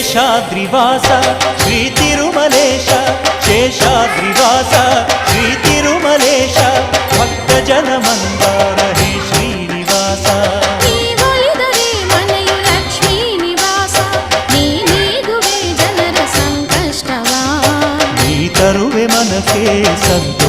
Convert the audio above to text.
శేషాద్రివాస శ్రీ తిరుమలేశ శేషాద్రివాస శ్రీ తిరుమలేశ భక్తజన మందార హే శ్రీనివాಸ ತರುವೆ ಮನಕ್ಕೆ ಸಂತ